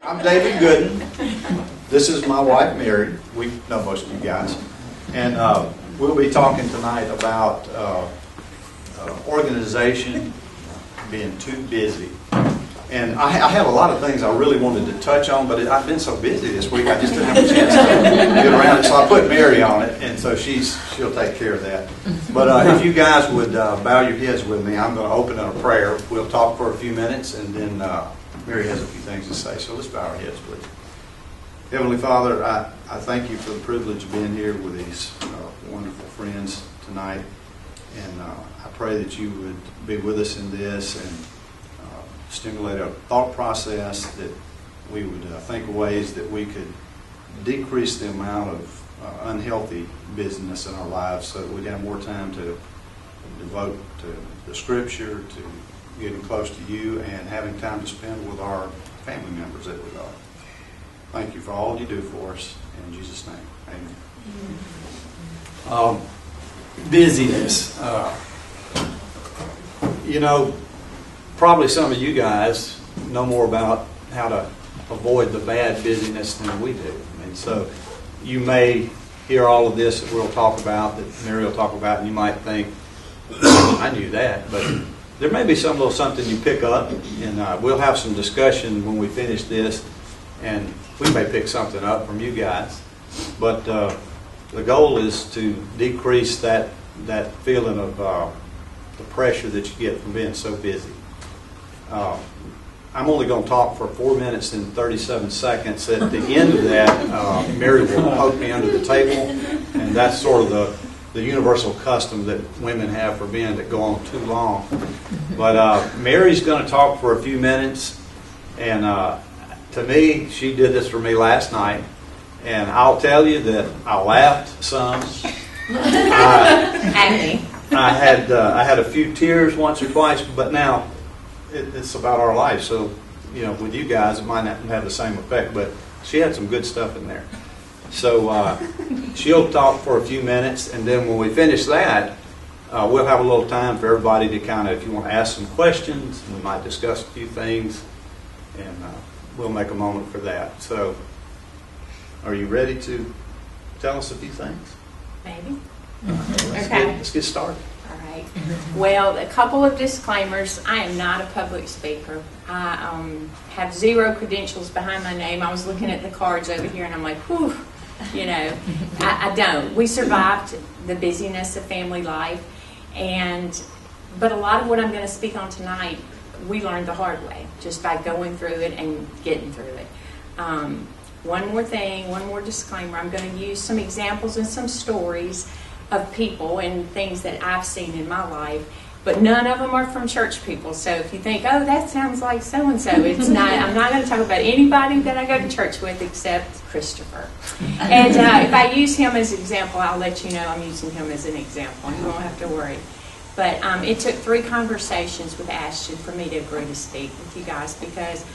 I'm David Goodin. This is my wife, Mary. We know most of you guys. And we'll be talking tonight about organization being too busy. And I have a lot of things I really wanted to touch on, but I've been so busy this week, I just didn't have a chance to get around it. So I put Mary on it, and so she'll take care of that. But if you guys would bow your heads with me, I'm going to open in a prayer. We'll talk for a few minutes, and then Mary has a few things to say. So let's bow our heads, please. Heavenly Father, I thank you for the privilege of being here with these wonderful friends tonight. And I pray that you would be with us in this and stimulate our thought process, that we would think of ways that we could decrease the amount of unhealthy busyness in our lives so that we'd have more time to devote to the Scripture, to getting close to you, and having time to spend with our family members that we love. Thank you for all you do for us. In Jesus' name, amen. Busyness. Probably some of you guys know more about how to avoid the bad busyness than we do. And so you may hear all of this that we'll talk about, that Mary will talk about, and you might think, I knew that. But there may be some little something you pick up, and we'll have some discussion when we finish this, and we may pick something up from you guys. But the goal is to decrease that feeling of the pressure that you get from being so busy. I'm only going to talk for 4 minutes and 37 seconds. At the end of that, Mary will poke me under the table, and that's sort of the universal custom that women have for men that go on too long. But Mary's going to talk for a few minutes, and to me, she did this for me last night, and I'll tell you that I laughed some. I had a few tears once or twice, but now it's about our life. So, with you guys, it might not have the same effect, but she had some good stuff in there. So she'll talk for a few minutes, and then when we finish that, we'll have a little time for everybody to kind of, if you want to ask some questions, we might discuss a few things, and we'll make a moment for that. So, are you ready to tell us a few things? Maybe. Let's get started. All right. Well, a couple of disclaimers. I am not a public speaker. I have zero credentials behind my name. I was looking at the cards over here, and I'm like, whew, I don't. We survived the busyness of family life, but a lot of what I'm going to speak on tonight, we learned the hard way, just by going through it and getting through it. One more thing, one more disclaimer. I'm going to use some examples and some stories of people and things that I've seen in my life, but none of them are from church people. So if you think, oh, that sounds like so-and-so, it's not. I'm not going to talk about anybody that I go to church with except Christopher. And if I use him as an example, I'll let you know I'm using him as an example. You won't have to worry. But it took 3 conversations with Ashton for me to agree to speak with you guys, because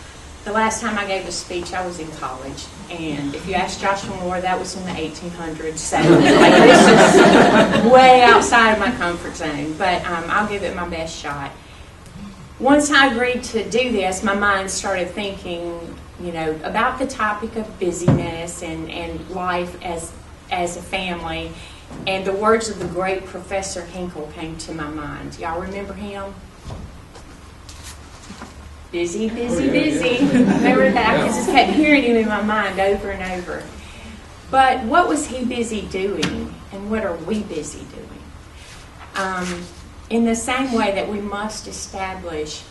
the last time I gave a speech, I was in college. And if you ask Joshua Moore, that was in the 1800s. So this is way outside of my comfort zone. But I'll give it my best shot. Once I agreed to do this, my mind started thinking, about the topic of busyness and life as a family. And the words of the great Professor Hinkle came to my mind. Y'all remember him? Busy, busy, busy. Remember that? I just kept hearing him in my mind over and over. But what was he busy doing, and what are we busy doing? In the same way that we must establish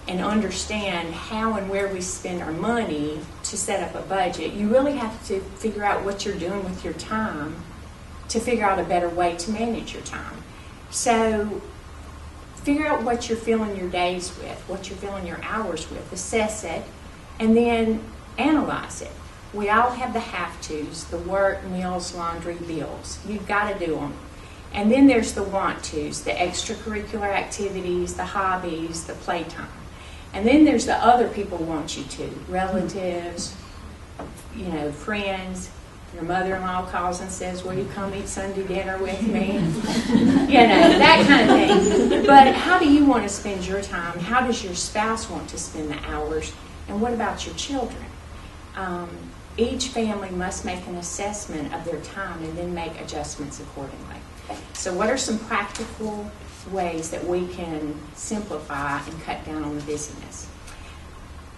and understand how and where we spend our money to set up a budget, you really have to figure out what you're doing with your time to figure out a better way to manage your time. So figure out what you're filling your days with, what you're filling your hours with, assess it, and then analyze it. We all have the have-tos, the work, meals, laundry, bills. You've got to do them. And then there's the want-tos, the extracurricular activities, the hobbies, the playtime. And then there's the other people want you to, relatives, friends. Your mother-in-law calls and says, will you come eat Sunday dinner with me? That kind of thing. But how do you want to spend your time? How does your spouse want to spend the hours? And what about your children? Each family must make an assessment of their time and then make adjustments accordingly. So what are some practical ways that we can simplify and cut down on the busyness?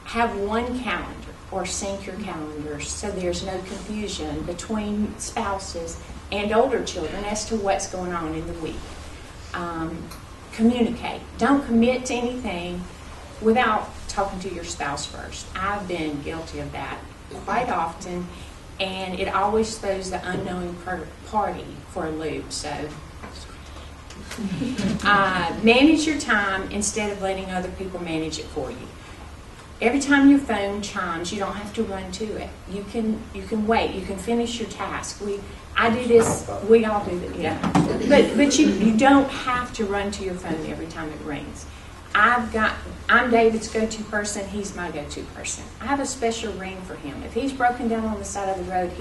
Have one calendar or sync your calendars so there's no confusion between spouses and older children as to what's going on in the week. Communicate. Don't commit to anything without talking to your spouse first. I've been guilty of that quite often, and it always throws the unknowing party for a loop. So manage your time instead of letting other people manage it for you. Every time your phone chimes, you don't have to run to it. You can wait. You can finish your task. I do this. We all do it. Yeah. But you don't have to run to your phone every time it rings. I'm David's go-to person. He's my go-to person. I have a special ring for him. If he's broken down on the side of the road,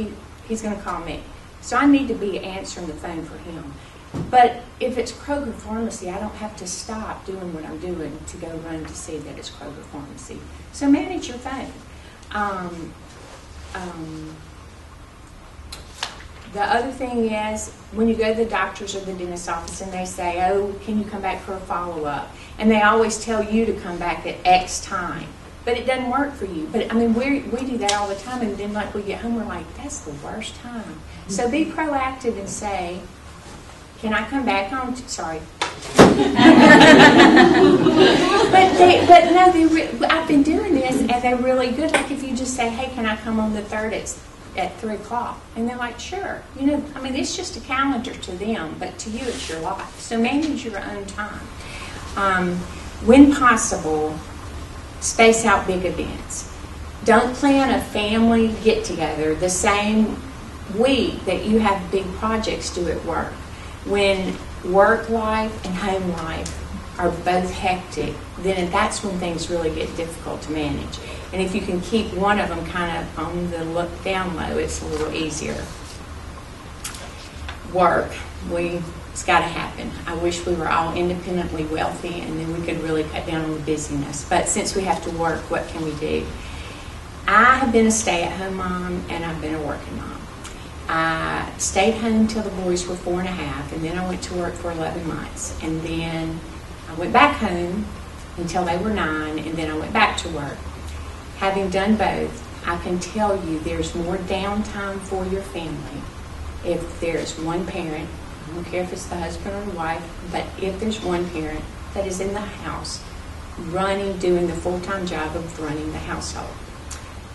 he's going to call me. So I need to be answering the phone for him. But if it's Kroger Pharmacy, I don't have to stop doing what I'm doing to go run to see that it's Kroger Pharmacy. So manage your phone. The other thing is, when you go to the doctor's or the dentist's office and they say, oh, can you come back for a follow-up? And they always tell you to come back at X time. But it doesn't work for you. But, I mean, we do that all the time. And then, like, we get home, we're like, that's the worst time. So be proactive and say, can I come back on? Sorry. But no, I've been doing this, and they're really good. Like, if you just say, hey, can I come on the 3rd at 3 o'clock? And they're like, sure. You know, I mean, it's just a calendar to them, but to you, it's your life. So manage your own time. When possible, space out big events. Don't plan a family get-together the same week that you have big projects due at work. When work life and home life are both hectic, then that's when things really get difficult to manage. And if you can keep one of them kind of on the look down low, it's a little easier. Work. It's got to happen. I wish we were all independently wealthy and then we could really cut down on the busyness. But since we have to work, what can we do? I have been a stay-at-home mom and I've been a working mom. I stayed home till the boys were 4 and a half, and then I went to work for 11 months. And then I went back home until they were 9, and then I went back to work. Having done both, I can tell you there's more downtime for your family if there's one parent, I don't care if it's the husband or the wife, but if there's one parent that is in the house doing the full-time job of running the household.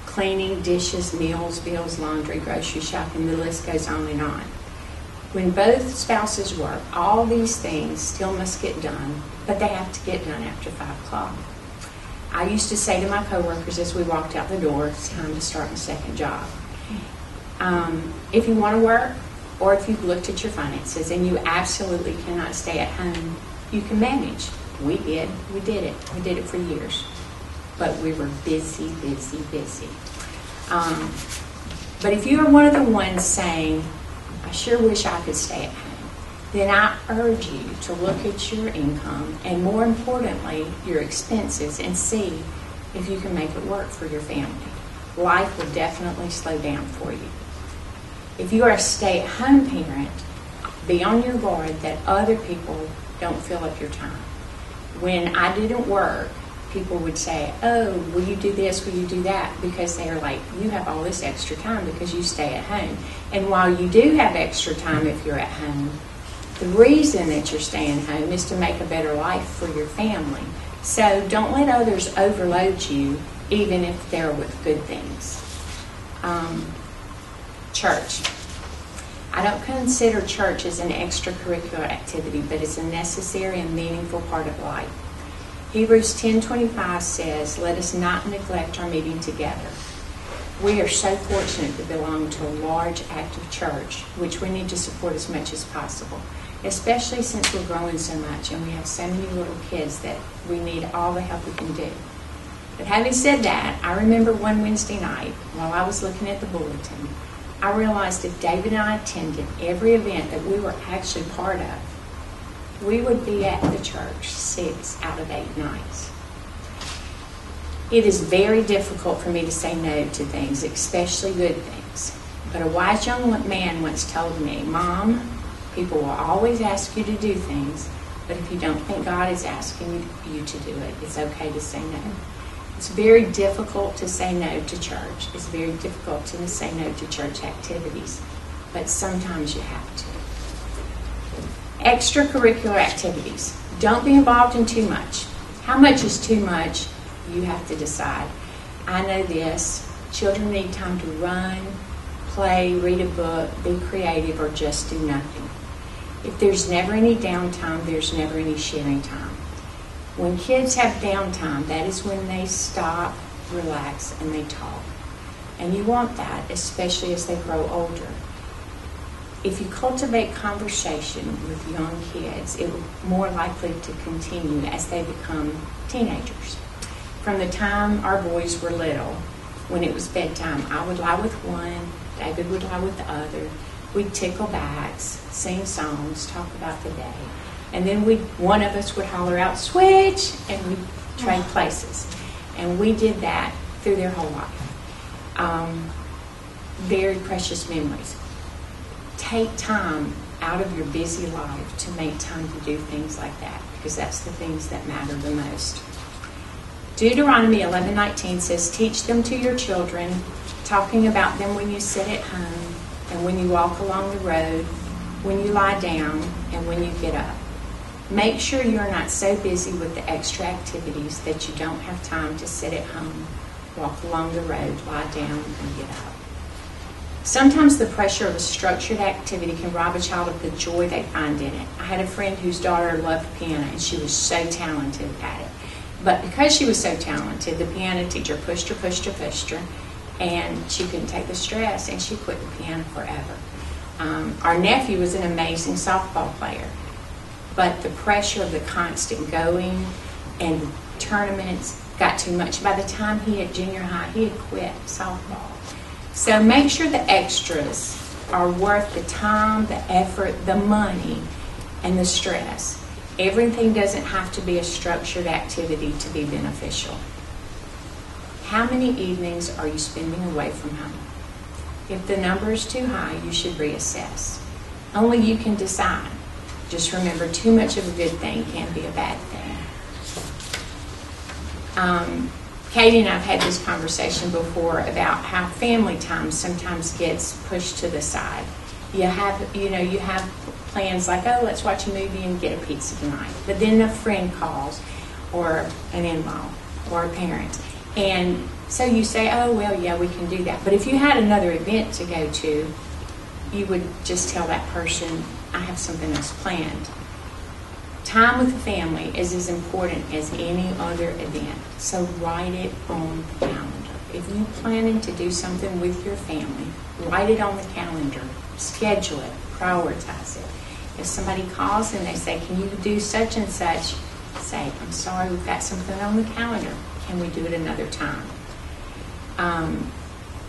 Cleaning, dishes, meals, bills, laundry, grocery shopping, the list goes on and on. When both spouses work, all these things still must get done, but they have to get done after 5 o'clock. I used to say to my coworkers as we walked out the door, it's time to start my second job. If you want to work, or if you've looked at your finances and you absolutely cannot stay at home, you can manage. We did. We did it. We did it for years. But we were busy. But if you are one of the ones saying, I sure wish I could stay at home, then I urge you to look at your income and, more importantly, your expenses and see if you can make it work for your family. Life will definitely slow down for you. If you are a stay-at-home parent, be on your guard that other people don't fill up your time. When I didn't work, people would say, oh, will you do this, will you do that? Because they're like, you have all this extra time because you stay at home. And while you do have extra time if you're at home, the reason that you're staying home is to make a better life for your family. So don't let others overload you, even if they're with good things. Church. I don't consider church as an extracurricular activity, but it's a necessary and meaningful part of life. Hebrews 10:25 says, let us not neglect our meeting together. We are so fortunate to belong to a large, active church, which we need to support as much as possible, especially since we're growing so much and we have so many little kids that we need all the help we can do. But having said that, I remember one Wednesday night, while I was looking at the bulletin, I realized if David and I attended every event that we were actually part of, we would be at the church 6 out of 8 nights. It is very difficult for me to say no to things, especially good things. But a wise young man once told me, Mom, people will always ask you to do things, but if you don't think God is asking you to do it, it's okay to say no. It's very difficult to say no to church. It's very difficult to say no to church activities, but sometimes you have to. Extracurricular activities. Don't be involved in too much. How much is too much? You have to decide. I know this. Children need time to run, play, read a book, be creative, or just do nothing. If there's never any downtime, there's never any sharing time. When kids have downtime, that is when they stop, relax, and they talk. And you want that, especially as they grow older. If you cultivate conversation with young kids, it will be more likely to continue as they become teenagers. From the time our boys were little, when it was bedtime, I would lie with one, David would lie with the other. We'd tickle backs, sing songs, talk about the day. And then one of us would holler out, switch, and we'd trade places. And we did that through their whole life. Very precious memories. Take time out of your busy life to make time to do things like that, because that's the things that matter the most. Deuteronomy 11:19 says, teach them to your children, talking about them when you sit at home and when you walk along the road, when you lie down and when you get up. Make sure you're not so busy with the extra activities that you don't have time to sit at home, walk along the road, lie down, and get up. Sometimes the pressure of a structured activity can rob a child of the joy they find in it. I had a friend whose daughter loved piano, and she was so talented at it. But because she was so talented, the piano teacher pushed her, and she couldn't take the stress, and she quit the piano forever. Our nephew was an amazing softball player, but the pressure of the constant going and tournaments got too much. By the time he hit junior high, he had quit softball. So make sure the extras are worth the time, the effort, the money, and the stress. Everything doesn't have to be a structured activity to be beneficial. How many evenings are you spending away from home? If the number is too high, you should reassess. Only you can decide. Just remember, too much of a good thing can be a bad thing. Katie and I have had this conversation before about how family time sometimes gets pushed to the side. You have plans like, oh, let's watch a movie and get a pizza tonight. But then a friend calls, or an in-law, or a parent. And so you say, oh, well, yeah, we can do that. But if you had another event to go to, you would just tell that person, I have something else planned. Time with the family is as important as any other event. So write it on the calendar. If you're planning to do something with your family, write it on the calendar. Schedule it. Prioritize it. If somebody calls and they say, can you do such and such? Say, I'm sorry, we've got something on the calendar. Can we do it another time?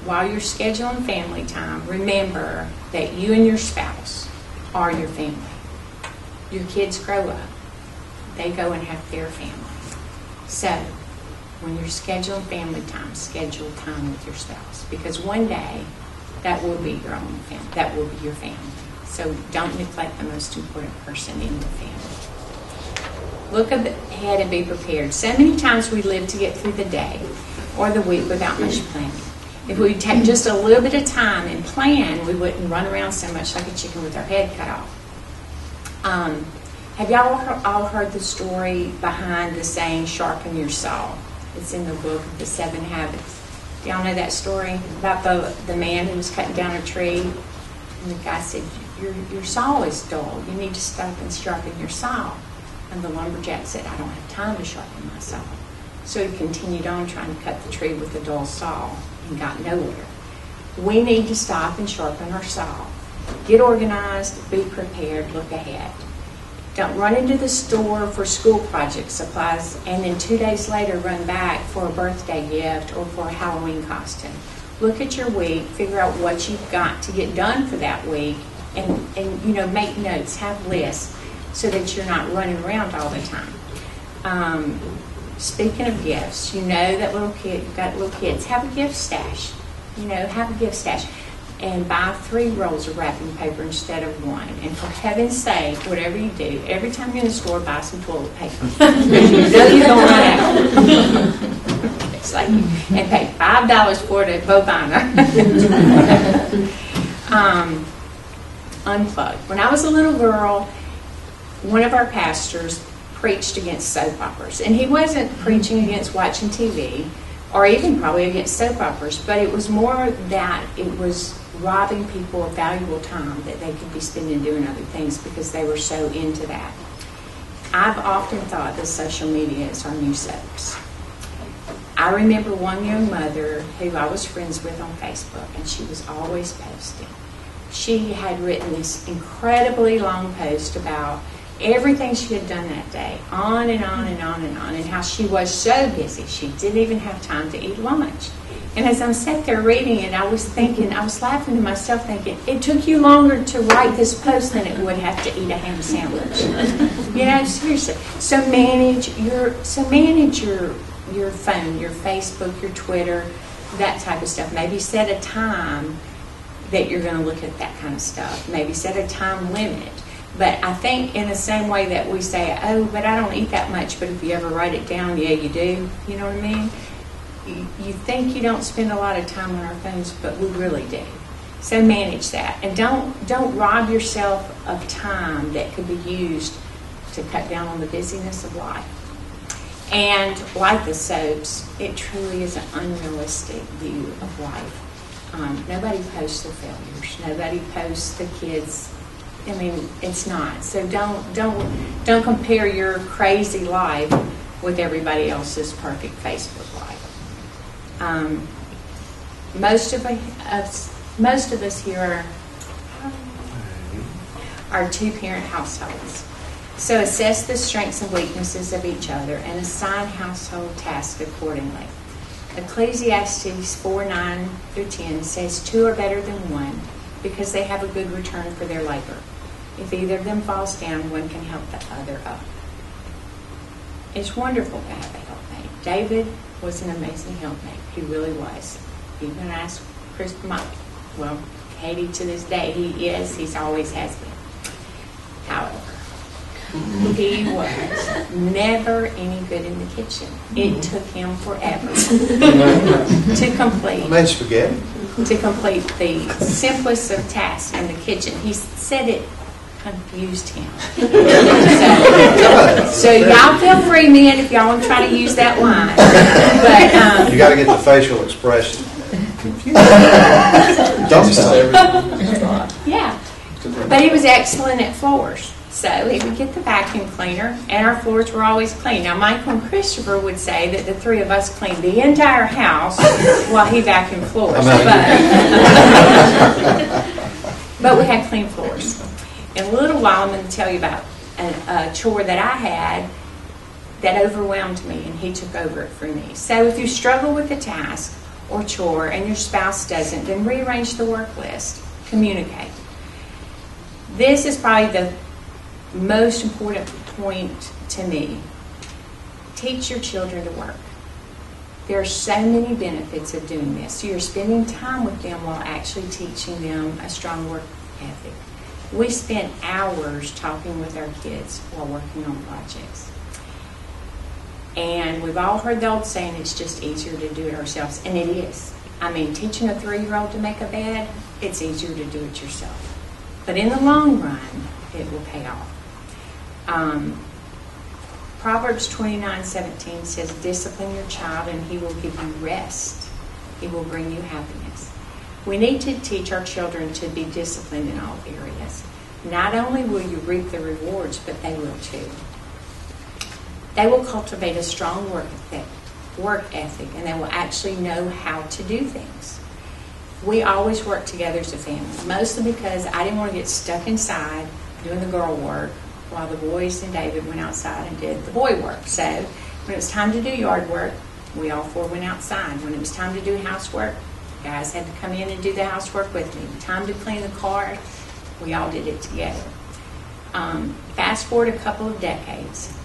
While you're scheduling family time, remember that you and your spouse are your family. Your kids grow up. They go and have their family. So, when you're scheduling family time, schedule time with your spouse. Because one day, that will be your own family. That will be your family. So don't neglect the most important person in your family. Look ahead and be prepared. So many times we live to get through the day or the week without much planning. If we take just a little bit of time and plan, we wouldn't run around so much like a chicken with our head cut off. Have y'all all heard the story behind the saying, sharpen your saw? It's in the book of the 7 Habits. Do y'all know that story about the man who was cutting down a tree? And the guy said, your saw is dull. You need to stop and sharpen your saw. And the lumberjack said, I don't have time to sharpen my saw. So he continued on trying to cut the tree with a dull saw and got nowhere. We need to stop and sharpen our saw. Get organized, be prepared, look ahead. Don't run into the store for school project supplies and then 2 days later run back for a birthday gift or for a Halloween costume. Look at your week, figure out what you've got to get done for that week, and make notes, have lists so that you're not running around all the time. speaking of gifts, you know that you've got little kids, have a gift stash. Have a gift stash. And buy 3 rolls of wrapping paper instead of 1. And for heaven's sake, whatever you do, every time you're in the store, buy some toilet paper. Because you know you're going to run out. It's like, and pay $5 for it at Bovina. Unplugged. When I was a little girl, one of our pastors preached against soap operas. And he wasn't preaching against watching TV, or even probably against soap operas, but it was more that it was robbing people of valuable time that they could be spending doing other things because they were so into that. I've often thought that social media is our new soaps. I remember one young mother who I was friends with on Facebook, and she was always posting. She had written this incredibly long post about everything she had done that day, on and on and on and on, and how she was so busy she didn't even have time to eat lunch. And as I'm sat there reading it, I was laughing to myself thinking, it took you longer to write this post than it would have to eat a ham sandwich. Seriously. So manage your phone, your Facebook, your Twitter, that type of stuff. Maybe set a time that you're going to look at that kind of stuff. Maybe set a time limit. But I think in the same way that we say, oh, but I don't eat that much, but if you ever write it down, yeah, you do. You know what I mean? You think you don't spend a lot of time on our phones, but we really do. So manage that. And don't rob yourself of time that could be used to cut down on the busyness of life. And like the soaps, it truly is an unrealistic view of life. Nobody posts their failures. Nobody posts the kids. I mean, it's not. So don't compare your crazy life with everybody else's perfect Facebook life. Most of us here are 2-parent households. So assess the strengths and weaknesses of each other and assign household tasks accordingly. Ecclesiastes 4:9-10 says 2 are better than 1 because they have a good return for their labor. If either of them falls down, one can help the other up. It's wonderful to have a helpmate. David was an amazing helpmate. He really was. Even ask Katie to this day, he's always has been. However, he was never any good in the kitchen. It took him forever to complete. Made spaghetti. To complete the simplest of tasks in the kitchen. He said it confused him. So y'all feel free, men, if y'all want to try to use that line. But you got to get the facial expression. Yeah. But he was excellent at floors. So he would get the vacuum cleaner, and our floors were always clean. Now, Michael and Christopher would say that the 3 of us cleaned the entire house while he vacuumed floors. But we had clean floors. In a little while, I'm going to tell you about a chore that I had that overwhelmed me, and he took over it for me. So if you struggle with a task or chore and your spouse doesn't, then rearrange the work list. Communicate. This is probably the most important point to me. Teach your children to work. There are so many benefits of doing this. You're spending time with them while actually teaching them a strong work ethic. We spend hours talking with our kids while working on projects. And we've all heard the old saying, it's just easier to do it ourselves. And it is. I mean, teaching a 3-year-old to make a bed, it's easier to do it yourself. But in the long run, it will pay off. Proverbs 29:17 says, discipline your child and he will give you rest. He will bring you happiness. We need to teach our children to be disciplined in all areas. Not only will you reap the rewards, but they will too. They will cultivate a strong work ethic, and they will actually know how to do things. We always work together as a family, mostly because I didn't want to get stuck inside doing the girl work while the boys and David went outside and did the boy work. So when it was time to do yard work, we all 4 went outside. When it was time to do housework, guys had to come in and do the housework with me. Time to clean the car, we all did it together. Fast forward a couple of decades,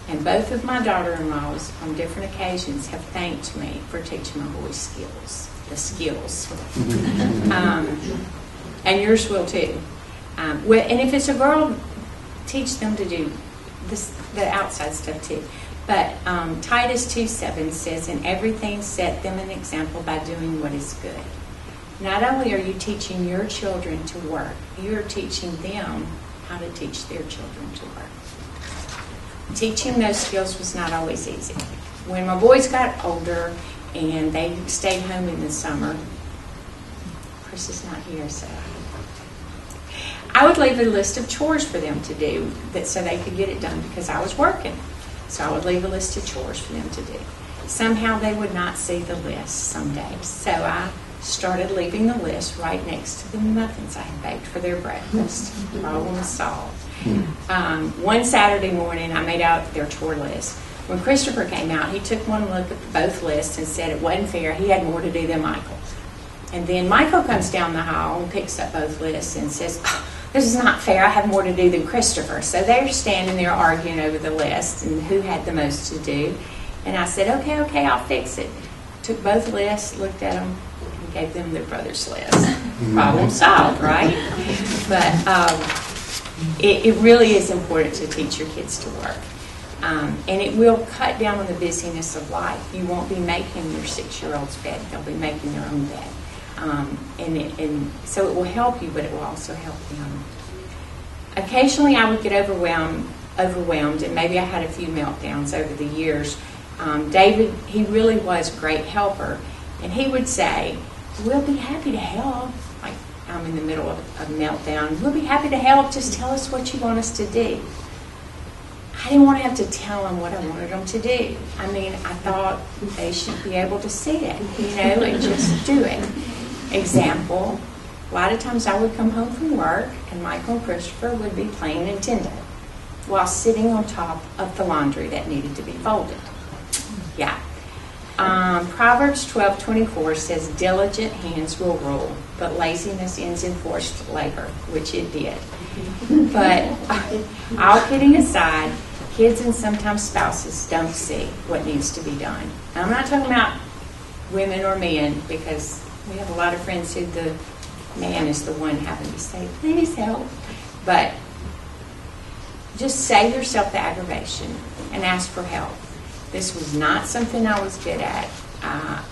And both of my daughter-in-laws on different occasions have thanked me for teaching my boys the skills. And yours will too. And if it's a girl, teach them to do the outside stuff too. But Titus 2:7 says, "In everything set them an example by doing what is good." Not only are you teaching your children to work, you're teaching them how to teach their children to work. Teaching those skills was not always easy. When my boys got older and they stayed home in the summer, Chris is not here, so I would leave a list of chores for them to do so they could get it done because I was working. So I would leave a list of chores for them to do. Somehow they would not see the list some days. So I started leaving the list right next to the muffins I had baked for their breakfast. Problem solved. One Saturday morning, I made out their chore list. When Christopher came out, he took one look at both lists and said it wasn't fair. He had more to do than Michael. And then Michael comes down the hall and picks up both lists and says, "Oh, this is not fair. I have more to do than Christopher." So they're standing there arguing over the list and who had the most to do. And I said, okay, I'll fix it. Took both lists, looked at them, and gave them their brother's list. Problem solved, right? But it really is important to teach your kids to work. And it will cut down on the busyness of life. You won't be making your 6-year-old's bed. They'll be making their own bed. And so it will help you, but it will also help them. Occasionally I would get overwhelmed, and maybe I had a few meltdowns over the years. David, he really was a great helper, and he would say, "We'll be happy to help." Like I'm in the middle of a meltdown. "We'll be happy to help. Just tell us what you want us to do." I didn't want to have to tell them what I wanted them to do. I mean, I thought they should be able to see it, and just do it. Example, a lot of times I would come home from work and Michael and Christopher would be playing Nintendo while sitting on top of the laundry that needed to be folded. Yeah. Proverbs 12:24 says, "Diligent hands will rule, but laziness ends in forced labor," which it did. But all kidding aside, kids and sometimes spouses don't see what needs to be done. And I'm not talking about women or men, because we have a lot of friends who the man is the one having to say, "Please help." But just save yourself the aggravation and ask for help. This was not something I was good at.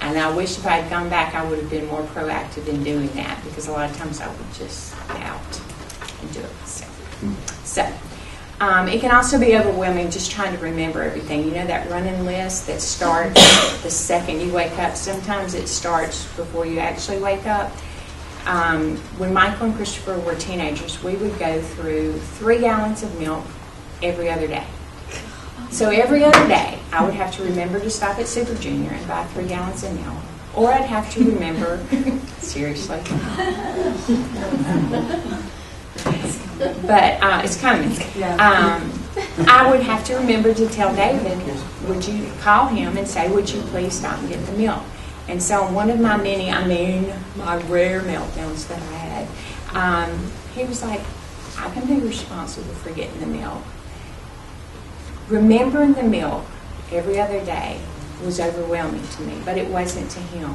And I wish if I had gone back, I would have been more proactive in doing that, because a lot of times I would just get out and do it myself. So, it can also be overwhelming just trying to remember everything. That running list that starts the second you wake up. Sometimes it starts before you actually wake up. When Michael and Christopher were teenagers, we would go through 3 gallons of milk every other day. So every other day, I would have to remember to stop at Super Junior and buy 3 gallons of milk. Or I'd have to remember, seriously. But it's coming. I would have to remember to tell David, would you call him and say, "Would you please stop and get the milk?" And so on one of my my rare meltdowns that I had, he was like, "I can be responsible for getting the milk." Remembering the milk every other day was overwhelming to me, but it wasn't to him.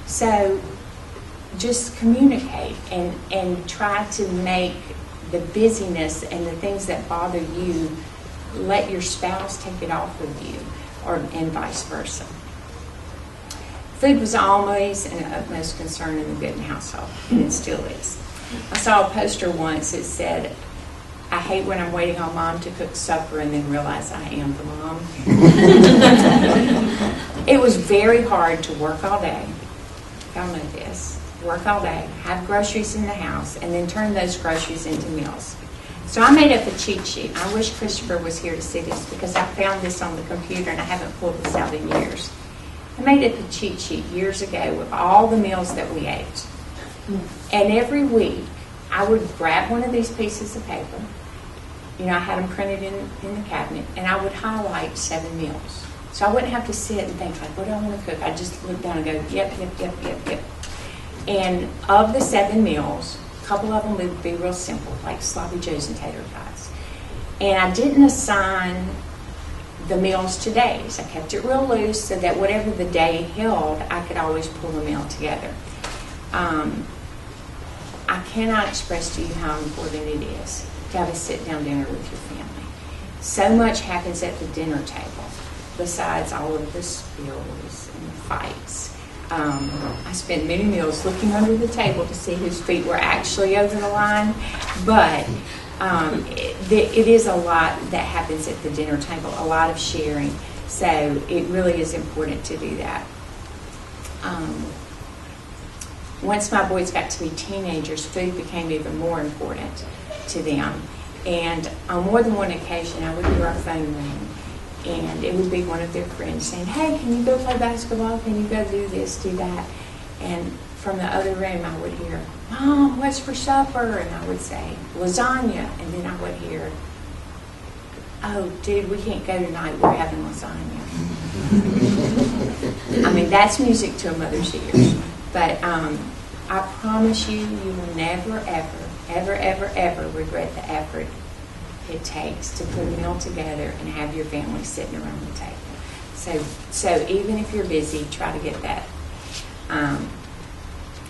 So just communicate and try to make the busyness and the things that bother you, let your spouse take it off of you, and vice versa. Food was always an utmost concern in the Goodin household, and it still is. I saw a poster once that said, "I hate when I'm waiting on Mom to cook supper and then realize I am the mom." It was very hard to work all day. Y'all know this. Work all day, have groceries in the house, and then turn those groceries into meals. So I made up a cheat sheet. I wish Christopher was here to see this, because I found this on the computer and I haven't pulled this out in years. I made up a cheat sheet years ago with all the meals that we ate. And every week, I would grab one of these pieces of paper. I had them printed in the cabinet, and I would highlight 7 meals. So I wouldn't have to sit and think, like, what do I want to cook? I'd just look down and go, yep. And of the 7 meals, a couple of them would be real simple, like sloppy joes and tater tots. And I didn't assign the meals to days. I kept it real loose so that whatever the day held, I could always pull a meal together. I cannot express to you how important it is to have a sit-down dinner with your family. So much happens at the dinner table, besides all of the spills and the fights. I spent many meals looking under the table to see whose feet were actually over the line, but it is a lot that happens at the dinner table, a lot of sharing, so it really is important to do that. Once my boys got to be teenagers, food became even more important to them. And on more than one occasion, I would hear our phone ring, and it would be one of their friends saying, "Hey, can you go play basketball? Can you go do this, do that?" And from the other room, I would hear, "Mom, what's for supper?" And I would say, "Lasagna." And then I would hear, "Oh, dude, we can't go tonight. We're having lasagna." I mean, that's music to a mother's ears. But I promise you, you will never, ever regret the effort it takes to put a meal together and have your family sitting around the table. So even if you're busy, try to get that.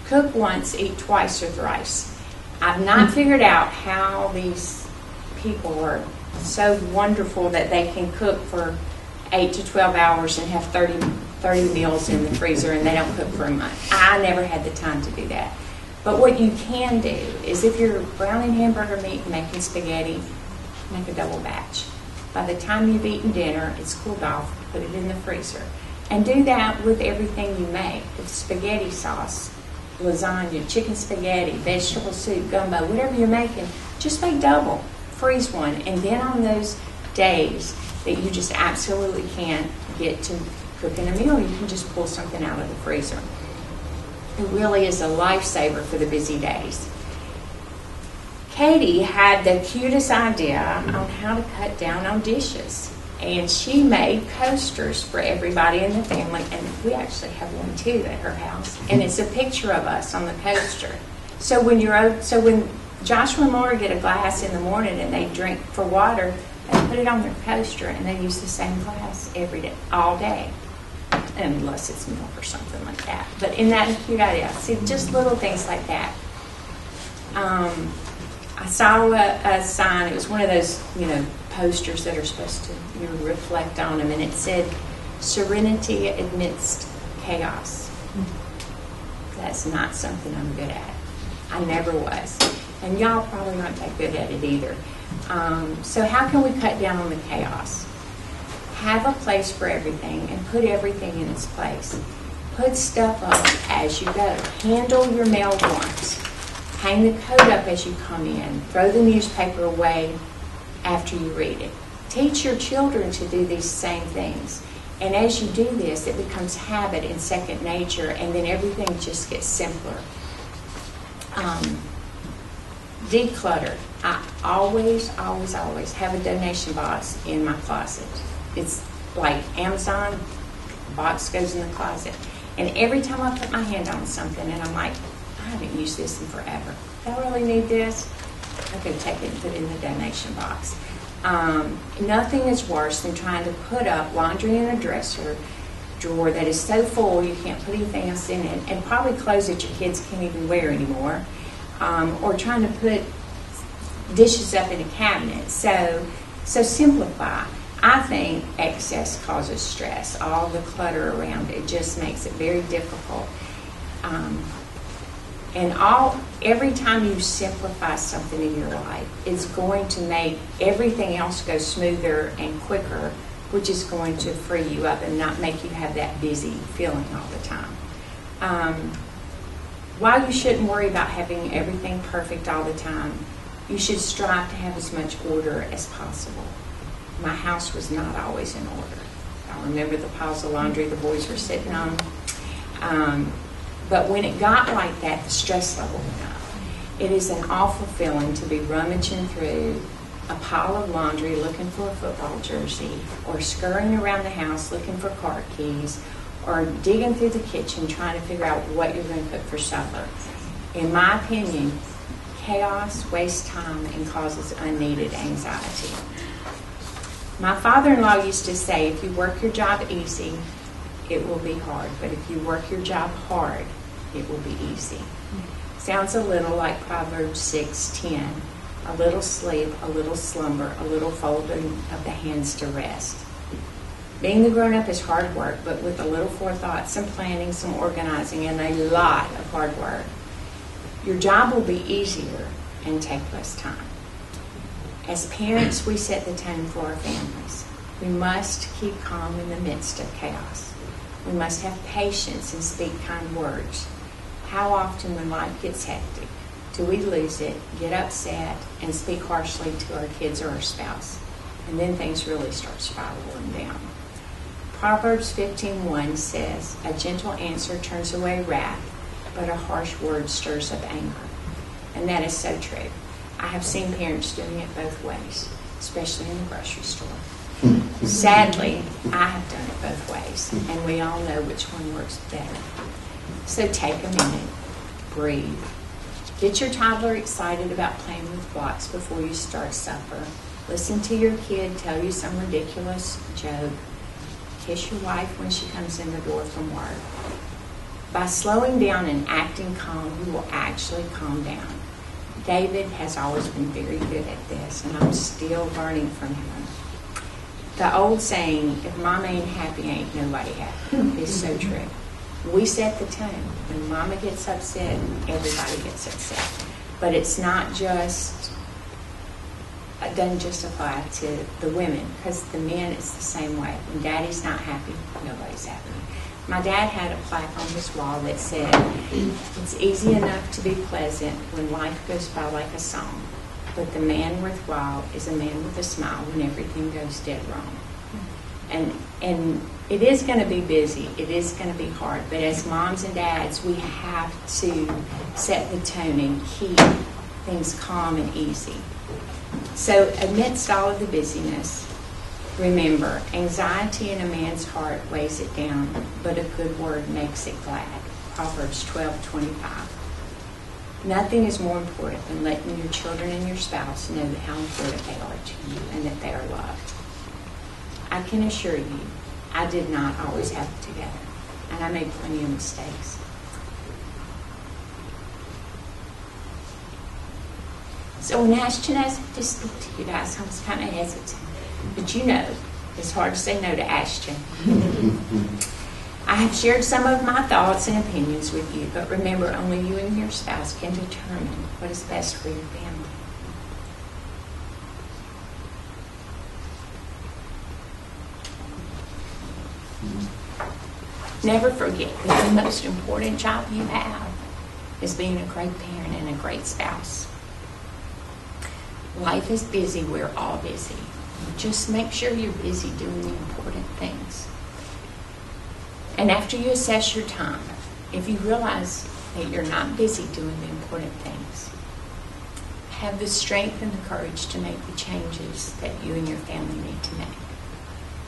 Cook once, eat twice or thrice. I've not figured out how these people are so wonderful that they can cook for 8 to 12 hours and have 30 meals in the freezer, and they don't cook for a month. I never had the time to do that. But what you can do is, if you're browning hamburger meat and making spaghetti, make a double batch. By the time you've eaten dinner, it's cooled off, put it in the freezer. And do that with everything you make. With spaghetti sauce, lasagna, chicken spaghetti, vegetable soup, gumbo, whatever you're making, just make double. Freeze one. And then on those days that you just absolutely can't get to cooking a meal, you can just pull something out of the freezer. It really is a lifesaver for the busy days. Katie had the cutest idea on how to cut down on dishes, and she made coasters for everybody in the family, and we actually have one too at her house, and it's a picture of us on the coaster. So when Joshua and Laura get a glass in the morning and they drink for water, they put it on their coaster and they use the same glass every day, all day. Unless it's milk or something like that. But isn't that a cute idea? See, just little things like that. I saw a sign. It was one of those, posters that are supposed to reflect on them, and it said, "Serenity amidst chaos." That's not something I'm good at. I never was. And y'all probably aren't that good at it either. So how can we cut down on the chaos? Have a place for everything and put everything in its place. Put stuff up as you go. Handle your mail once. Hang the coat up as you come in. Throw the newspaper away after you read it. Teach your children to do these same things. And as you do this, it becomes habit and second nature, and then everything just gets simpler. Declutter. I always have a donation box in my closet. It's like Amazon, box goes in the closet. And every time I put my hand on something and I'm like, I haven't used this in forever. Do I really need this? I go take it and put it in the donation box. Nothing is worse than trying to put up laundry in a dresser drawer that is so full you can't put anything else in it, and probably clothes that your kids can't even wear anymore, or trying to put dishes up in a cabinet. So simplify. I think excess causes stress. All the clutter around it just makes it very difficult. Every time you simplify something in your life, it's going to make everything else go smoother and quicker, which is going to free you up and not make you have that busy feeling all the time. While you shouldn't worry about having everything perfect all the time, you should strive to have as much order as possible. My house was not always in order. I remember the piles of laundry the boys were sitting on. But when it got like that, the stress level went up. It is an awful feeling to be rummaging through a pile of laundry looking for a football jersey, or scurrying around the house looking for car keys, or digging through the kitchen trying to figure out what you're going to cook for supper. In my opinion, chaos wastes time and causes unneeded anxiety. My father-in-law used to say, if you work your job easy, it will be hard. But if you work your job hard, it will be easy. Sounds a little like Proverbs 6:10. A little sleep, a little slumber, a little folding of the hands to rest. Being the grown-up is hard work, but with a little forethought, some planning, some organizing, and a lot of hard work, your job will be easier and take less time. As parents, we set the tone for our families. We must keep calm in the midst of chaos. We must have patience and speak kind words. How often when life gets hectic, do we lose it, get upset, and speak harshly to our kids or our spouse? And then things really start spiraling down. Proverbs 15:1 says, a gentle answer turns away wrath, but a harsh word stirs up anger. And that is so true. I have seen parents doing it both ways, especially in the grocery store. Sadly, I have done it both ways, and we all know which one works better. So take a minute, breathe. Get your toddler excited about playing with blocks before you start supper. Listen to your kid tell you some ridiculous joke. Kiss your wife when she comes in the door from work. By slowing down and acting calm, you will actually calm down. David has always been very good at this, and I'm still learning from him. The old saying, if mama ain't happy, ain't nobody happy, is so true. We set the tone. When mama gets upset, everybody gets upset. But it's not just, it doesn't just apply to the women, because the men, it's the same way. When daddy's not happy, nobody's happy. My dad had a plaque on his wall that said, it's easy enough to be pleasant when life goes by like a song, but the man worthwhile is a man with a smile when everything goes dead wrong. And it is going to be busy, it is going to be hard, but as moms and dads, we have to set the tone and keep things calm and easy. So amidst all of the busyness, remember, anxiety in a man's heart weighs it down, but a good word makes it glad. Proverbs 12:25. Nothing is more important than letting your children and your spouse know how important they are to you and that they are loved. I can assure you, I did not always have it together, and I made plenty of mistakes. So when Ashton asked me to speak to you guys, I was kind of hesitant. But you know, it's hard to say no to Ashton. I have shared some of my thoughts and opinions with you, but remember, only you and your spouse can determine what is best for your family. Never forget that the most important job you have is being a great parent and a great spouse. Life is busy, we're all busy. Just make sure you're busy doing the important things. And after you assess your time, if you realize that you're not busy doing the important things, have the strength and the courage to make the changes that you and your family need to make.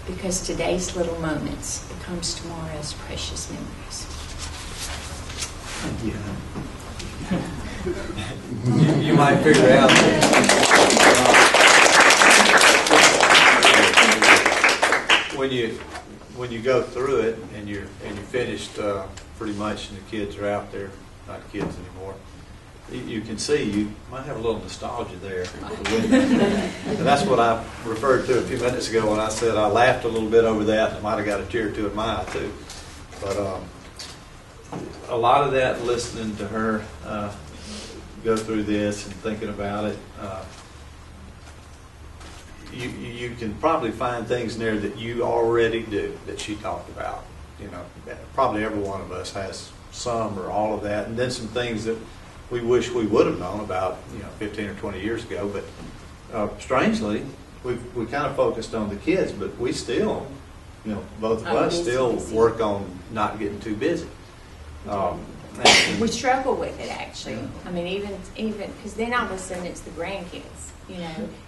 Because today's little moments becomes tomorrow's precious memories. You might figure out when you go through it and you're finished pretty much, and the kids are out there, not kids anymore. You can see you might have a little nostalgia there. And that's what I referred to a few minutes ago when I said I laughed a little bit over that. And I might have got a tear or two in my eye too. But a lot of that, listening to her go through this and thinking about it, you can probably find things in there that you already do that she talked about. You know, probably every one of us has some or all of that, and then some things that we wish we would have known about, 15 or 20 years ago. But strangely, we kind of focused on the kids, but we still, both of us still work on not getting too busy. We struggle with it, actually. I mean, even because then all of a sudden it's the grandkids,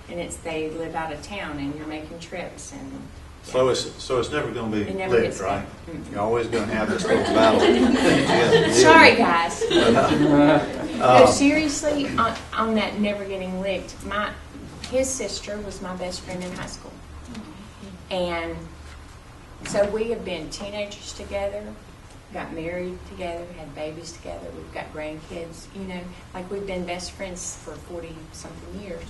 and they live out of town, and you're making trips, and so it's never going to be licked, right? Mm-hmm. You're always going to have this little battle. Sorry, guys. No, seriously, on that never getting licked, his sister was my best friend in high school. And so we have been teenagers together, got married together, had babies together, we've got grandkids, you know, like we've been best friends for 40-something years.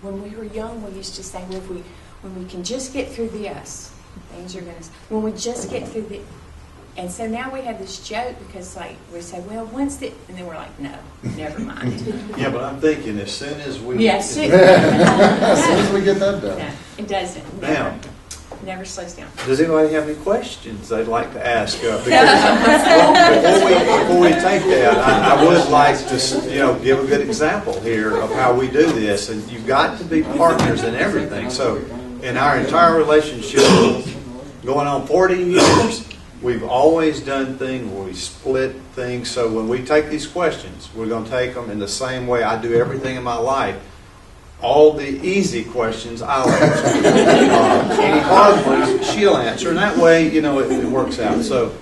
When we were young, we used to say, well, when we can just get through this, things are going to, when we just get through the, and so now we have this joke because, like, we say, well, once the, and then we're like, no, never mind. Yeah, but I'm thinking as soon as we... Yes. As soon as we get that done. No, it doesn't. Now, Never slows down. does anybody have any questions they'd like to ask? Because before we take that, I would like to give a good example here of how we do this. And you've got to be partners in everything. So in our entire relationship, going on 40 years, we've always done things where we split things. So when we take these questions, we're going to take them in the same way I do everything in my life. All the easy questions I'll answer. Any hard ones she'll answer. And that way, it works out. So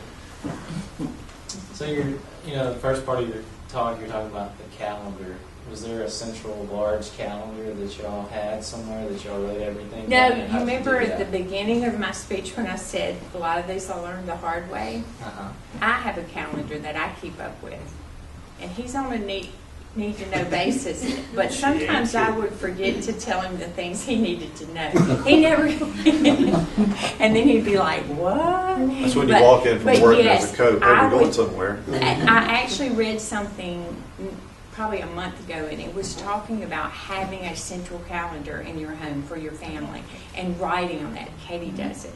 you're, the first part of your talk, you're talking about the calendar. Was there a central large calendar that y'all had somewhere that y'all wrote everything No, down? you remember at the beginning of my speech when I said a lot of these I learned the hard way? Uh-huh. I have a calendar that I keep up with. And he's on a need to know basis, but sometimes I would forget to tell him the things he needed to know. He never, and then he'd be like, "What?" that's when you walk in from work as a coach, or you're going somewhere. I actually read something probably a month ago, and it was talking about having a central calendar in your home for your family and writing on that. Katie does it.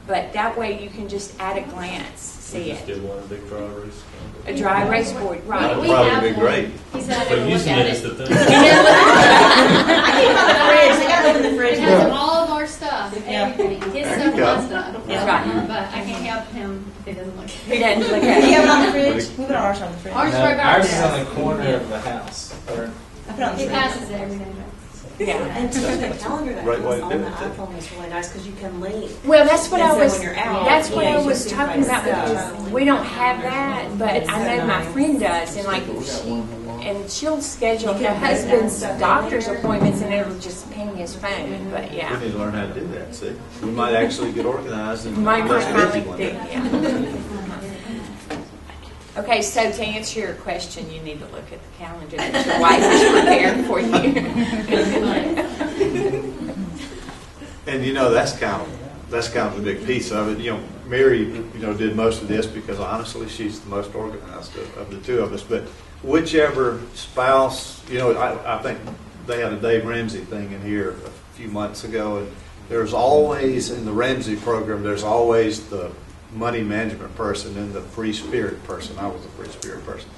But that way you can just at a glance see Just it. get one big dry erase. A dry erase board, right? That would We probably have be one. great. He said I But never look using at it is it. the thing. I keep it on the fridge. I gotta look in the fridge. It has all of our stuff, everything. His There stuff, you go. my stuff. That's right. But I can't help him if he doesn't look at He it. doesn't look Do at you have it. it on the fridge? We put ours on the fridge. Ours No, for our ours is garden. on the corner of the house. Or, I put it on the He fridge. passes it every day. Yeah. And to the calendar that Right way comes to on do the it, too. iPhone is really nice because you can link. Well, that's what And I so was. when you're out, That's what you know, I you was can talking see about. stuff. Because we don't have that, but I know my friend does, and like she'll schedule her husband's doctor's appointments, and it'll just ping his phone. But We yeah, need to learn how to do that, see? We might actually get organized and might less finally busy one do. day. Yeah. Okay, so to answer your question, you need to look at the calendar that your wife has prepared for you. And that's kind of the big piece of it. Mary, did most of this because honestly, she's the most organized of the two of us. But whichever spouse, I think they had a Dave Ramsey thing in here a few months ago, and there's always in the Ramsey program, there's always the money management person and the free spirit person. I was a free spirit person.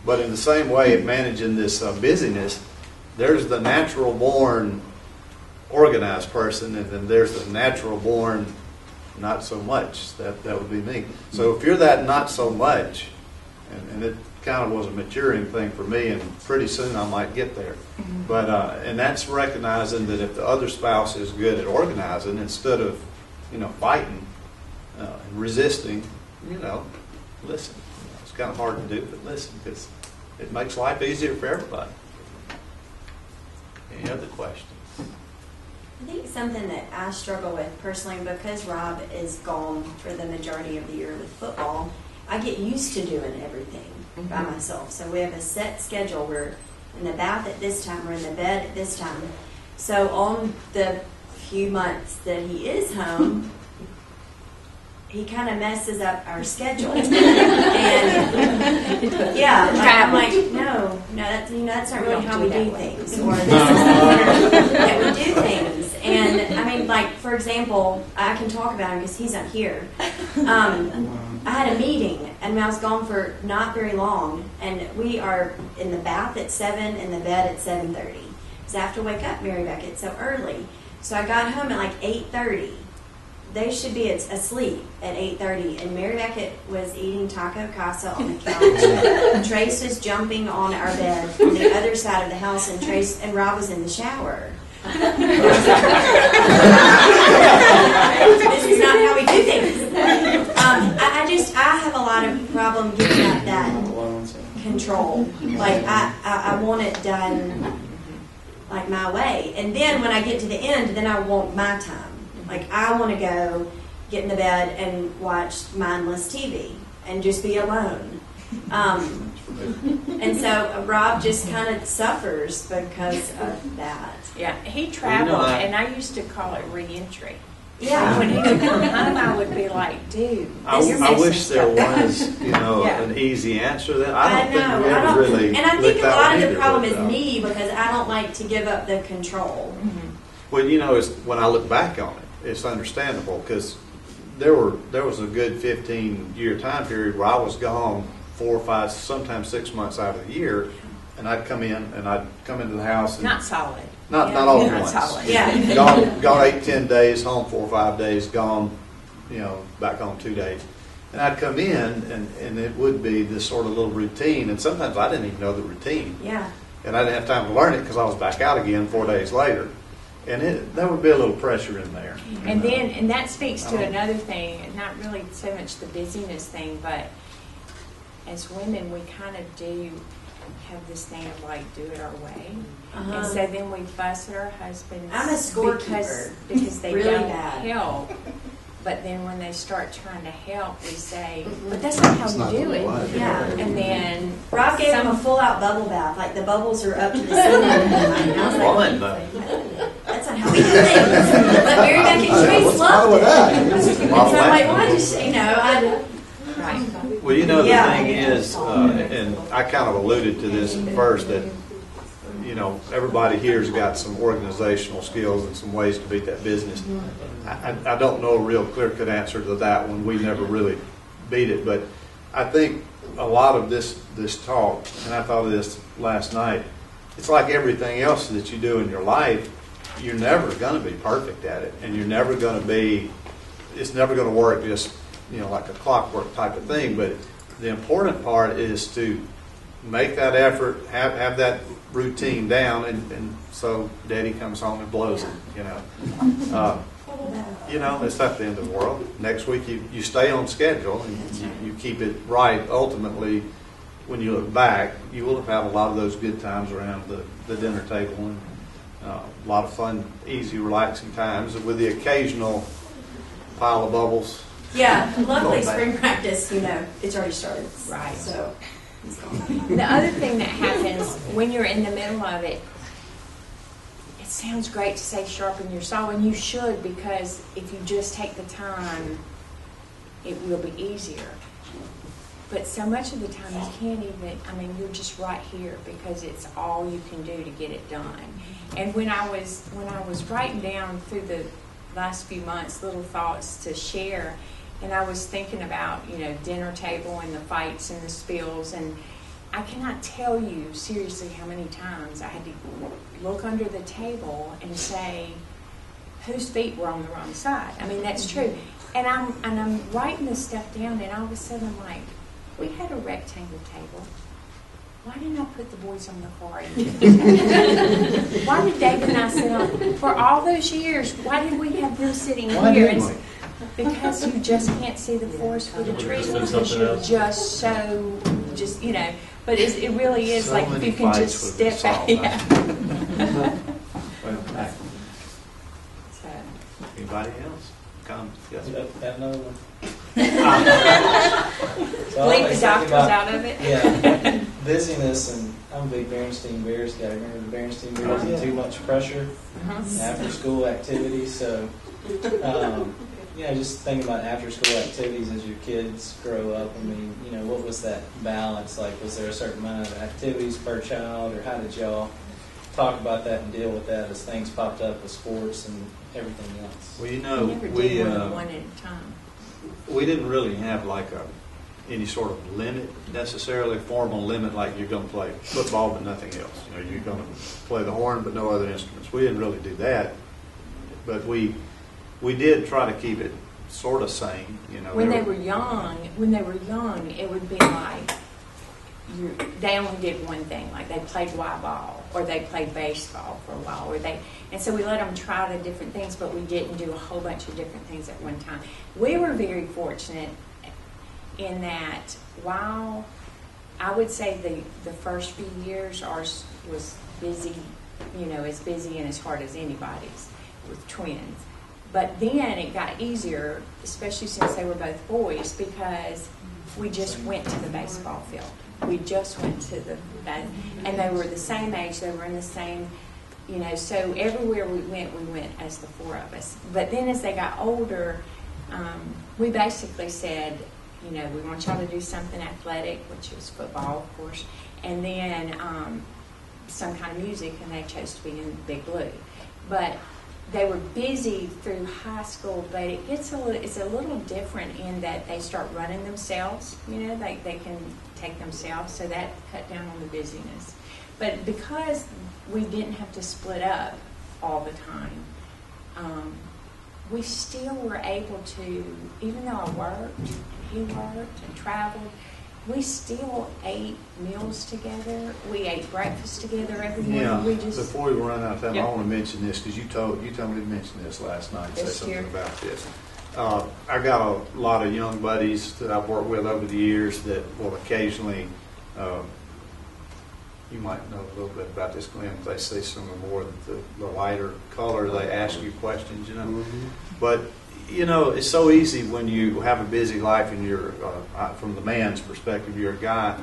But in the same way, managing this busyness, there's the natural born organized person, and then there's the natural born not so much. That would be me. So if you're that not so much, and it kind of was a maturing thing for me, and pretty soon I might get there. But and that's recognizing that if the other spouse is good at organizing, instead of fighting and resisting, listen. It's kind of hard to do, but listen, because it makes life easier for everybody. Any other questions? I think something that I struggle with personally, because Rob is gone for the majority of the year with football, I get used to doing everything by myself. So we have a set schedule. We're in the bath at this time, we're in the bed at this time. So on the few months that he is home, he kind of messes up our schedule. And yeah, I'm like, no, that's not really how we do things. Or this is that we do things. And I mean, like, for example, I can talk about him because he's not here. I had a meeting, and I was gone for not very long, and we are in the bath at 7, in the bed at 7:30. Because I have to wake up Mary Beckett so early. So I got home at like 8:30. They should be asleep at 8:30, and Mary Beckett was eating taco casa on the couch. Trace was jumping on our bed on the other side of the house, and Rob was in the shower. This is not how we do things. I have a lot of problem giving up that control. Like I want it done like my way. And then when I get to the end, then I want my time. Like I want to go get in the bed and watch mindless TV and just be alone. And so Rob just kind of suffers because of that. Yeah, he traveled, Well, and I used to call it re-entry. Yeah. When he would come home, I would be like, dude, I you're wish missing there stuff. was, Yeah. an easy answer to that. I don't think we I ever don't- really. and I think looked a that lot one of the either, problem but, is me because I don't like to give up the control. Well, it's, when I look back on it, it's understandable because there was a good 15-year time period where I was gone 4 or 5, sometimes 6 months out of the year, and I'd come in and I'd come into the house and Not solid. not Yeah, all at not once. solid. Yeah. Gone 8-10 days, home 4 or 5 days, gone, back home 2 days. And I'd come in and it would be this sort of little routine, and sometimes I didn't even know the routine. Yeah. And I didn't have time to learn it because I was back out again 4 days later. And there would be a little pressure in there. And then, and that speaks to another thing, not really so much the busyness thing, but as women, we kind of do have this thing of like, do it our way. And so then we fuss at our husbands. I'm a scorekeeper. because they Really don't bad. help. But then when they start trying to help, we say, but that's not how not we do the it. way. Yeah. And then Rob gave him a full-out bubble bath. Like the bubbles are up to the ceiling. And I was Fun, like, though. that's not how we do things. But Mary Beck and Trace What's loved wrong with it. that? And so I'm like, well, I just, right. Well, the Yeah. thing is, and I kind of alluded to this at first, that, everybody here's got some organizational skills and some ways to beat that business. I don't know a real clear-cut answer to that one. We never really beat it. But I think a lot of this talk, and I thought of this last night, it's like everything else that you do in your life, you're never going to be perfect at it. And you're never going to be, it's never going to work just, like a clockwork type of thing. But the important part is to make that effort, have that routine down, and so Daddy comes home and blows it, it's not the end of the world. Next week you stay on schedule and you keep it right. Ultimately, when you look back, you will have had a lot of those good times around the dinner table and a lot of fun, easy, relaxing times with the occasional pile of bubbles. Yeah, luckily spring practice, it's already started. Right. So it's gone. The other thing that happens when you're in the middle of it, it sounds great to say sharpen your saw, and you should, because if you just take the time, it will be easier. But so much of the time you can't even, you're just right here because it's all you can do to get it done. And when I was writing down through the last few months little thoughts to share, and I was thinking about, dinner table and the fights and the spills, and I cannot tell you seriously how many times I had to look under the table and say, whose feet were on the wrong side? That's true. And I'm writing this stuff down, and all of a sudden I'm like, we had a rectangle table. Why didn't I put the boys on the far end? Why did David and I sit on? For all those years, why did we have them sitting Why here? didn't we? Because you just can't see the forest for the trees because you're just so, But it really is So like if many you can fights just would step be back. solved, Yeah. So, Anybody else? Come. Yes. Got another one. leave the doctors out of it. Yeah, busyness, and I'm a big Berenstain Bears guy. Remember the Berenstain Bears and Too Much Pressure, after school activities. So, just thinking about after school activities as your kids grow up. What was that balance like? Was there a certain amount of activities per child, or how did y'all talk about that and deal with that as things popped up with sports and everything else? Well, We never did more than one at a time. we didn't really have like any sort of limit, necessarily formal limit, like you're going to play football but nothing else. You're going to play the horn but no other instruments. We didn't really do that, but we did try to keep it sort of sane. When they were young, it would be like they only did one thing, like they played Y-ball or they played baseball for a while, and so we let them try the different things, but we didn't do a whole bunch of different things at one time. We were very fortunate in that while I would say the first few years ours was busy as busy and as hard as anybody's with twins. But then it got easier, especially since they were both boys, because we just went to the baseball field. We just went to and they were the same age. They were in the same, so everywhere we went as the four of us. But then as they got older, we basically said, we want y'all to do something athletic, which was football, of course, and then some kind of music, and they chose to be in Big Blue. But they were busy through high school, but it's a little different in that they start running themselves. They can take themselves, so that cut down on the busyness. But because we didn't have to split up all the time, we still were able to, even though I worked and he worked and traveled, we still ate meals together. We ate breakfast together every morning. Yeah. We just, Before we run out of time, Yeah. I want to mention this because you told me to mention this last night. Say This something year. about this. I got a lot of young buddies that I've worked with over the years that will occasionally. You might know a little bit about this, Glenn. If they see some of more the lighter color, they ask you questions. But it's so easy when you have a busy life and you're, from the man's perspective, you're a guy,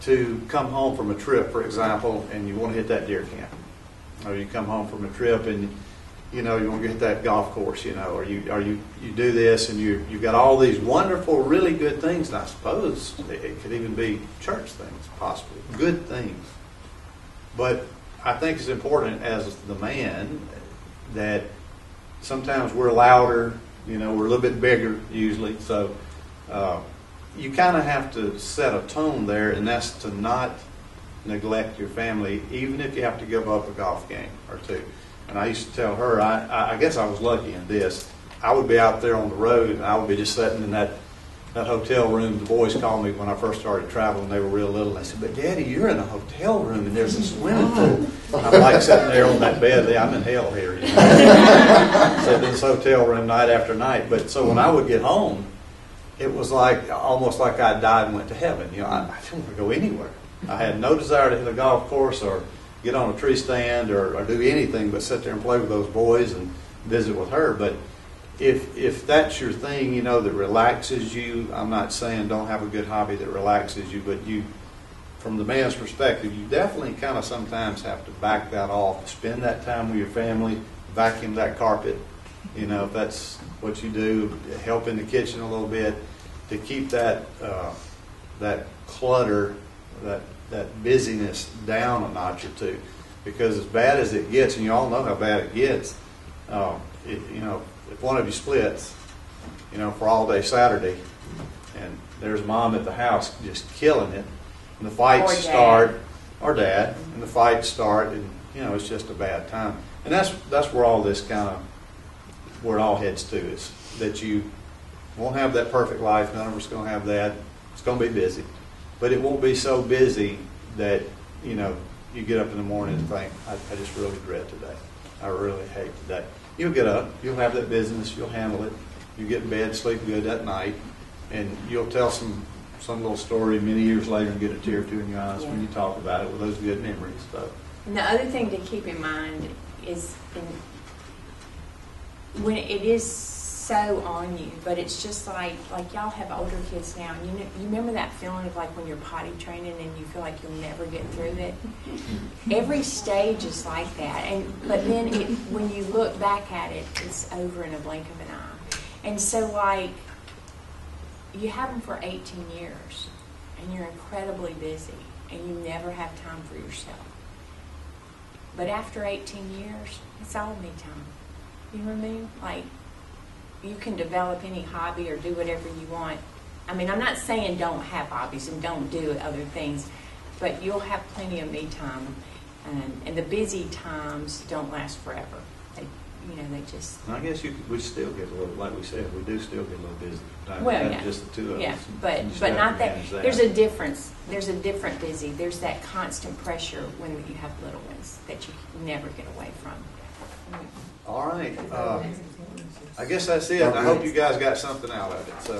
to come home from a trip, for example, and you want to hit that deer camp. Or you come home from a trip and, you want to hit that golf course, or you do this and you've got all these wonderful, really good things. And I suppose it could even be church things, possibly. Good things. But I think it's important as the man that sometimes we're louder, we're a little bit bigger usually, so you kind of have to set a tone there, and that's to not neglect your family, even if you have to give up a golf game or two. And I used to tell her, I guess I was lucky in this, I would be out there on the road, and I would be just sitting in that hotel room. The boys called me when I first started traveling. They were real little. They said, "But Daddy, you're in a hotel room and there's a swimming pool." I'm like sitting there on that bed. I'm in hell here. Sitting in this hotel room night after night. But so when I would get home, it was almost like I died and went to heaven. I didn't want to go anywhere. I had no desire to hit a golf course or get on a tree stand or do anything but sit there and play with those boys and visit with her. But if that's your thing, that relaxes you, I'm not saying don't have a good hobby that relaxes you, but from the man's perspective, you definitely kind of sometimes have to back that off, spend that time with your family, vacuum that carpet, if that's what you do, help in the kitchen a little bit to keep that clutter, that busyness down a notch or two. Because as bad as it gets, and you all know how bad it gets, if one of you splits, for all day Saturday, and there's mom at the house just killing it, and the fights start, or dad, and the fights start, and it's just a bad time. And that's where all this where it all heads to, is that you won't have that perfect life. None of us going to have that. It's going to be busy, but it won't be so busy that you get up in the morning and think, I just really dread today. I really hate today. You'll get up, you'll have that business, you'll handle it, you get in bed, sleep good that night, and you'll tell some little story many years later and get a tear or two in your eyes when you talk about it with those good memories. So. And the other thing to keep in mind is when it is so on you, but it's just like y'all have older kids now, and you remember that feeling of when you're potty training and you feel like you'll never get through it. Every stage is like that, but then when you look back at it, it's over in a blink of an eye. And so you have them for 18 years, and you're incredibly busy, and you never have time for yourself. But after 18 years, it's all me time. You know what I mean? You can develop any hobby or do whatever you want. I mean, I'm not saying don't have hobbies and don't do other things, but you'll have plenty of me time. And the busy times don't last forever. They just... I guess we still get a little, like we said, we do still get a little busy. Well, yeah. Just the two of us. Yeah, but not that. There's a difference. There's a different busy. There's that constant pressure when you have little ones that you never get away from. All right. I guess that's it. I hope you guys got something out of it. So.